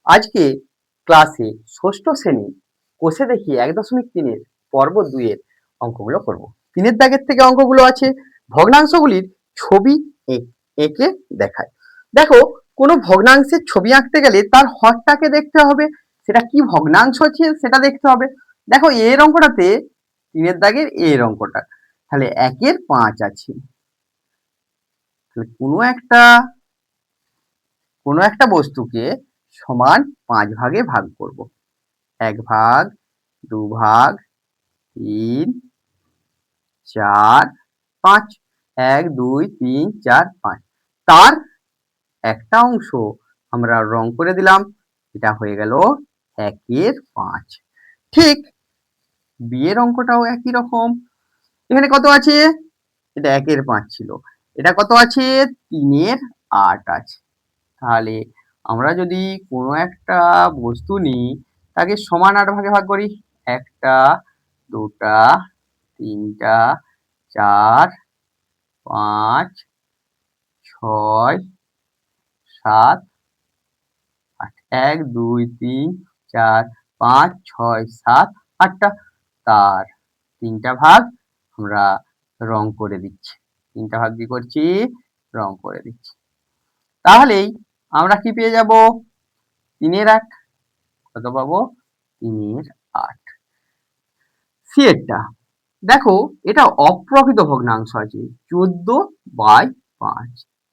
আজকে ক্লাসে ষষ্ঠ শ্রেণী কোষে দেখি ১.৩-এর পর্ব ২ এর অঙ্কগুলো করব। ৩-এর দাগের থেকে অঙ্কগুলো আছে ভগ্নাংশগুলির ছবি এঁকে দেখায়। দেখো, কোনো ভগ্নাংশের ছবি আঁকতে গেলে তার হরটাকে দেখতে হবে, সেটা কি ভগ্নাংশ আছে সেটা দেখতে হবে। দেখো, এর অঙ্কটাতে ৩-এর দাগের এর অঙ্কটা, তাহলে ১-এর ৫ আছে। তাহলে কোনো একটা বস্তুকে সমান ৫ ভাগে ভাগ করব। ১ ভাগ, ২ ভাগ, ৩, ৪, ৫। ১, ২, ৩, ৪, ৫। তার একটা অংশ আমরা রং করে দিলাম, এটা হয়ে গেল ১-এর ৫। ঠিক বি এর অঙ্কটাও একই রকম। এখানে কত আছে? এটা ১-এর ৫ ছিল। এটা কত আছে? ৩-এর ৮ আছে। তাহলে আমরা যদি কোনো একটা বস্তু নিই, তাকে সমান ৮ ভাগে ভাগ করি। ১টা, ২টা, ৩টা, ৪, ৫, ৬, ৭, ৮। ১, ২, ৩, ৪, ৫, ৬, ৭, ৮টা। তার ৩টা ভাগ আমরা রং করে দিচ্ছি। ৩টা ভাগ কি করছি? রং করে দিচ্ছি। তাহলেই আমরা কি পেয়ে যাব? ৩-এর ৮। কত পাবো? ৩-এর ৮। সি এরটা দেখো, এটা অপ্রকৃত ভগ্নাংশ আছে ১৪/৫।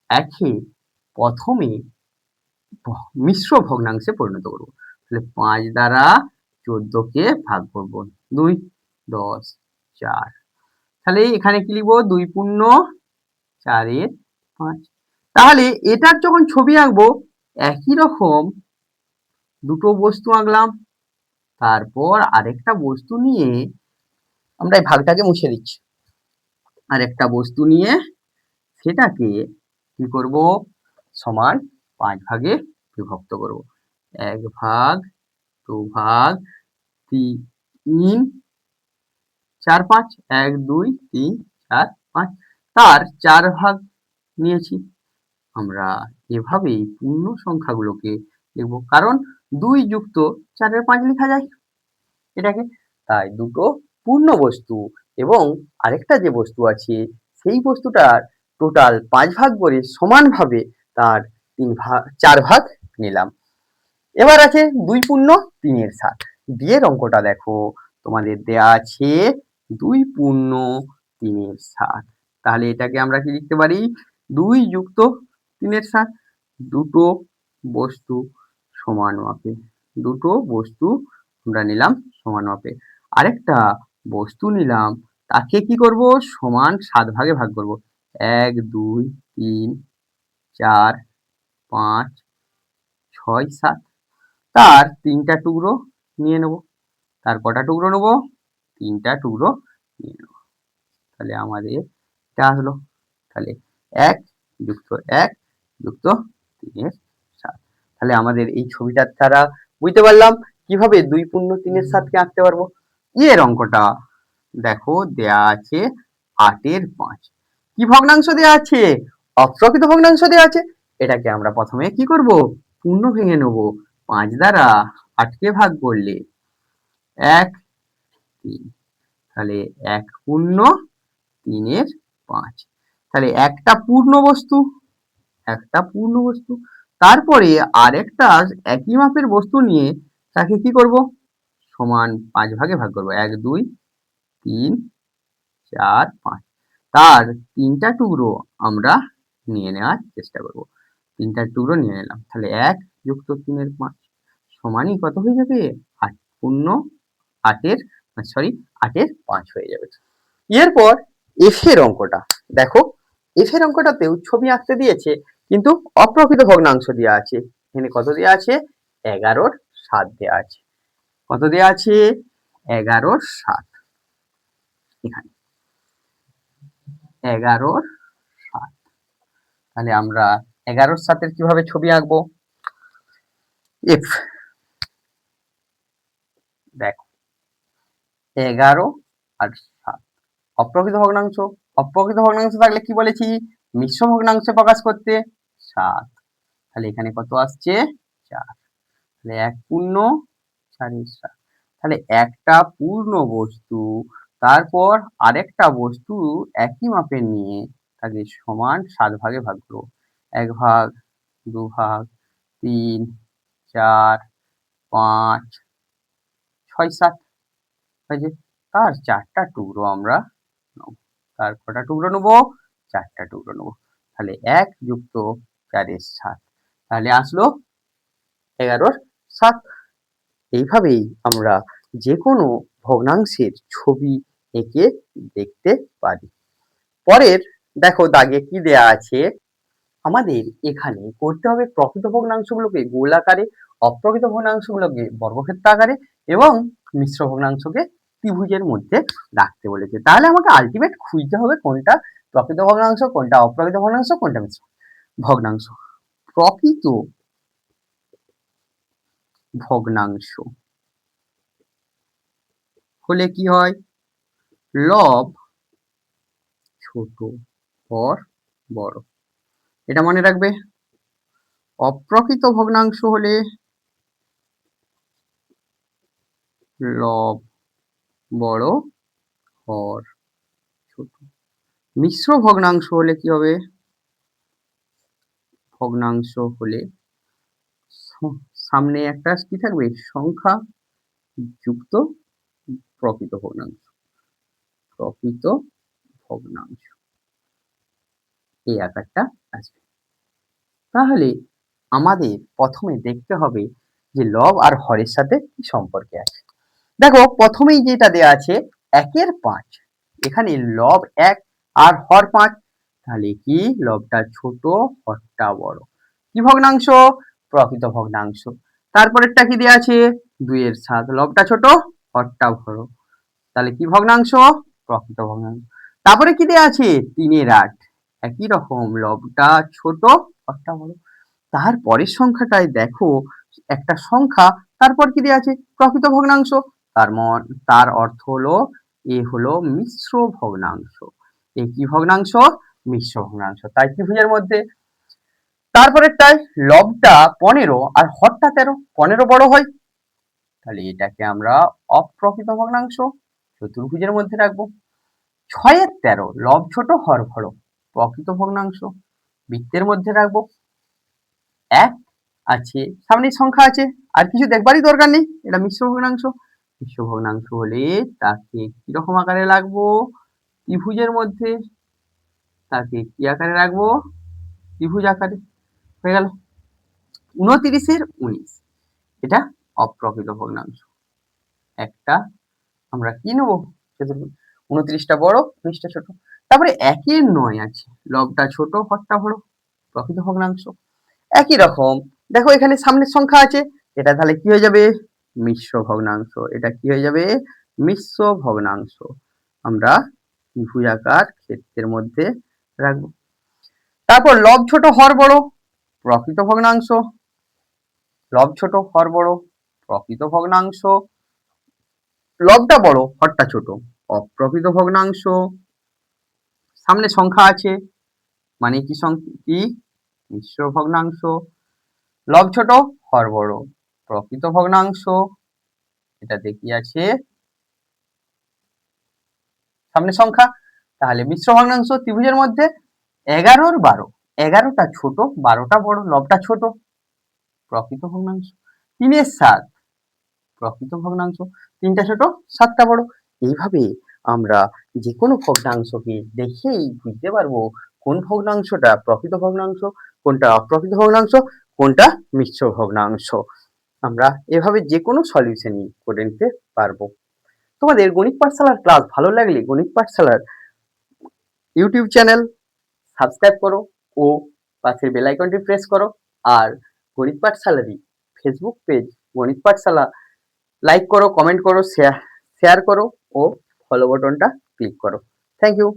একে প্রথমে মিশ্র ভগ্নাংশে পরিণত করব। তাহলে ৫ দ্বারা ১৪কে ভাগ করব। ২, ১০, ৪। তাহলে এখানে কি লিখব? ২ পূর্ণ ৪-এর ৫। তাহলে এটার যখন ছবি আঁকবো, একই রকম দুটো বস্তু আঁকলাম, তারপর আরেকটা বস্তু নিয়ে আমরা এই ভাগটাকে মুছে দিচ্ছি। আরেকটা বস্তু নিয়ে সেটাকে কি করব? সমান ৫ ভাগে বিভক্ত করব। ১ ভাগ, ২ ভাগ, ৩, ৪, ৫। ১, ২, ৩, ৪, ৫। তার ৪ ভাগ নিয়েছি। আমরা এভাবেই পূর্ণ সংখ্যাগুলোকে লিখব, কারণ ২ যুক্ত ৪-এর ৫ লেখা যায় এটাকে। তাই দুটো পূর্ণ বস্তু এবং আরেকটা যে বস্তু আছে সেই বস্তুটার টোটাল ৫ ভাগ করে সমানভাবে তার ৪ ভাগ নিলাম। এবার আছে ২ পূর্ণ ৩-এর ৭। ডি এর অঙ্কটা দেখো, তোমাদের দেয়া আছে ২ পূর্ণ ৩-এর ৭। তাহলে এটাকে আমরা কি লিখতে পারি? ২ যুক্ত ৩-এর ৭। দুটো বস্তু সমান মাপে, দুটো বস্তু আমরা নিলাম সমান মাপে। আরেকটা বস্তু নিলাম, তাকে কি করব? সমান ৭ ভাগে ভাগ করব। ১, ২, ৩, ৪, ৫, ৬, ৭। তার ৩টা টুকরো নিয়ে নেব। তার কটা টুকরো নেব? ৩টা টুকরো নিয়ে নেব। তাহলে আমাদের এটা হলো। তাহলে ১ যুক্ত ১ যুক্ত ৩-এর ৭। তাহলে আমাদের এই ছবিটার দ্বারা বুঝতে পারলাম কিভাবে ২ পূর্ণ ৩-এর ৭কে আঁকতে পারবো। এর অঙ্কটা দেখো, দেয়া আছে ৮-এর ৫। কি ভগ্নাংশ দেয়া আছে? অপ্রকৃত ভগ্নাংশ দেয়া আছে। এটাকে আমরা প্রথমে কি করব? পূর্ণ ভেঙে নেব। ৫ দ্বারা ৮কে ভাগ করলে ১, ৩। তাহলে ১ পূর্ণ ৩-এর ৫। তাহলে একটা পূর্ণ বস্তু, তারপরে আরেকটা একই মাপের বস্তু নিয়ে তাকে কি করব? সমান ৫ ভাগে ভাগ করব। ১, ২, ৩, ৪, ৫। তার ৩টা টুকরো আমরা নিয়ে নেওয়ার চেষ্টা করব। ৩টা টুকরো নিয়ে নিলাম। তাহলে ১ যুক্ত ৩-এর ৫ সমানই কত হয়ে যাবে? ৮ পূর্ণ ৮-এর ৫ হয়ে যাবে। এরপর এফ এর অঙ্কটা দেখো, এফ এর অঙ্কটাতেও ছবি আঁকতে দিয়েছে, কিন্তু অপ্রকৃত ভগ্নাংশ দেওয়া আছে। এখানে কত দেওয়া আছে? ১১-র ৭ দেওয়া আছে। কত দেওয়া আছে? ১১-র ৭। এখানে ১১-র ৭। তাহলে আমরা ১১-র ৭-এর কিভাবে ছবি আঁকবো? এফ দেখো, ১১ আর ৭ অপ্রকৃত ভগ্নাংশ। অপ্রকৃত ভগ্নাংশ থাকলে কি বলেছি? মিশ্র ভগ্নাংশে প্রকাশ করতে ৭। তাহলে এখানে কত আসছে? ৪। তাহলে 1 পূর্ণ 4/7। তাহলে একটা পূর্ণ বস্তু তারপর আরেকটা বস্তু একই মাপের নিয়ে তাকে সমান 7 ভাগে ভাগ করব। 1 ভাগ, 2 ভাগ, 3, 4, 5, 6, 7 হয়েছে। তার 4টা টুকরো আমরা নেব। তার কটা টুকরো নেব? 4টা টুকরো নেব। তাহলে 1 যুক্ত 4/7 তাহলে আসলো 11/7। এইভাবেই আমরা যে কোনো ভগ্নাংশের ছবি এঁকে দেখতে পারি। পরের দেখো দাগে কি দেয়া আছে, আমাদের এখানে করতে হবে প্রকৃত ভগ্নাংশগুলোকে গোল আকারে, অপ্রকৃত ভগ্নাংশগুলোকে বর্গক্ষেত্র আকারে এবং মিশ্র ভগ্নাংশকে ত্রিভুজের মধ্যে রাখতে বলেছে। তাহলে আমাকে আলটিমেট খুঁজতে হবে কোনটা প্রকৃত ভগ্নাংশ, কোনটা অপ্রকৃত ভগ্নাংশ, কোনটা মিশ্র ভগ্নাংশ। প্রকৃত ভগ্নাংশ হলে কি হয়? লব ছোট হর বড়, এটা মনে রাখবে। অপ্রকৃত ভগ্নাংশ হলে লব বড় হর ছোট। মিশ্র ভগ্নাংশ হলে কি হবে? ভগ্নাংশ হলে সামনে একটা কি থাকবে? সংখ্যা যুক্ত প্রকৃত ভগ্নাংশ। প্রকৃত ভগ্নাংশ এই আকারটা আসবে। তাহলে আমাদের প্রথমে দেখতে হবে যে লব আর হরের সাথে কি সম্পর্কে আছে। দেখো প্রথমেই যেটা দেয়া আছে 1 এর 5, এখানে লব 1 আর হর 5, তাহলে কি লবটা ছোট হরটা বড়। কি ভগ্নাংশ? প্রকৃত ভগ্নাংশ। তারপরেরটা কি দেয়া আছে? 2 এর 7, লবটা ছোট হরটা বড়, তাহলে কি ভগ্নাংশ? প্রকৃত ভগ্নাংশ। তারপরে কি দেয়া আছে? 3 এর 8, একই রকম লবটা ছোট হরটা বড়। তারপরের সংখ্যাটায় দেখো একটা সংখ্যা, তারপর কি দেয়া আছে? প্রকৃত ভগ্নাংশ। তার অর্থ হলো এ হলো মিশ্র ভগ্নাংশ। এ কি ভগ্নাংশ? মিশ্র ভগ্নাংশ। তাই ত্রিভুজের মধ্যে তারপরেরটায় লবটা 15 আর হরটা 13, 15 বড় হয়, তাহলে এটাকে আমরা অপ্রকৃত ভগ্নাংশ, চতুর্ভুজের মধ্যে রাখবো। 6 এর 13, লব ছোট হর বড়, প্রকৃত ভগ্নাংশ, বৃত্তের মধ্যে রাখবো। 1 আছে, সামনে সংখ্যা আছে, আর কিছু দেখবারই দরকার নেই, এটা মিশ্র ভগ্নাংশ। মিশ্র ভগ্নাংশ হলে তাকে কিরকম আকারে রাখবো? ত্রিভুজের মধ্যে। তাকে কি আকারে রাখবো? ত্রিভুজ আকারে। হয়ে গেল। 29 এর 19, এটা অপ্রকৃত ভগ্নাংশ। একটা আমরা কি নেবো? 29টা বড় 19টা ছোট। তারপরে 1 এর 9 আছে, লবটা ছোট হরটা বড়, প্রকৃত ভগ্নাংশ। একই রকম দেখো এখানে সামনের সংখ্যা আছে, এটা তাহলে কি হয়ে যাবে? মিশ্র ভগ্নাংশ। এটা কি হয়ে যাবে? মিশ্র ভগ্নাংশ। আমরা ত্রিভুজাকার ক্ষেত্রের মধ্যে রাখবো। তারপর লব ছোট হর বড়, প্রকৃত ভগ্নাংশ। লব ছোট হর বড়, প্রকৃত ভগ্নাংশ। লবটা বড় হরটা ছোট, অপ্রকৃত ভগ্নাংশ। সামনে সংখ্যা আছে, মানে কি মিশ্র ভগ্নাংশ। লব ছোট হর বড়, প্রকৃত ভগ্নাংশ। এটাতে কি আছে? সামনে সংখ্যা, তাহলে মিশ্র ভগ্নাংশ। ত্রিভুজের মধ্যে 11 এর 12, 11টা ছোট 12টা বড়, লবটা ছোট, প্রকৃত ভগ্নাংশ। 3 এর 7, প্রকৃত ভগ্নাংশ, 3টা ছোট 7টা বড়। এইভাবে আমরা যে কোনো ভগ্নাংশকে দেখেই বুঝতে পারবো কোন ভগ্নাংশটা প্রকৃত ভগ্নাংশ, কোনটা অপ্রকৃত ভগ্নাংশ, কোনটা মিশ্র ভগ্নাংশ। আমরা এভাবে যে কোনো সলিউশনই করে নিতে পারবো। তোমাদের গণিত পাঠশালার ক্লাস ভালো লাগলে গণিত পাঠশালার ইউটিউব চ্যানেল সাবস্ক্রাইব করো ও পাশের বেল আইকনটি প্রেস করো। আর গণিত পাঠশালারই ফেসবুক পেজ গণিত পাঠশালা লাইক করো, কমেন্ট করো, শেয়ার করো ও ফলো বাটনটা ক্লিক করো। Thank you.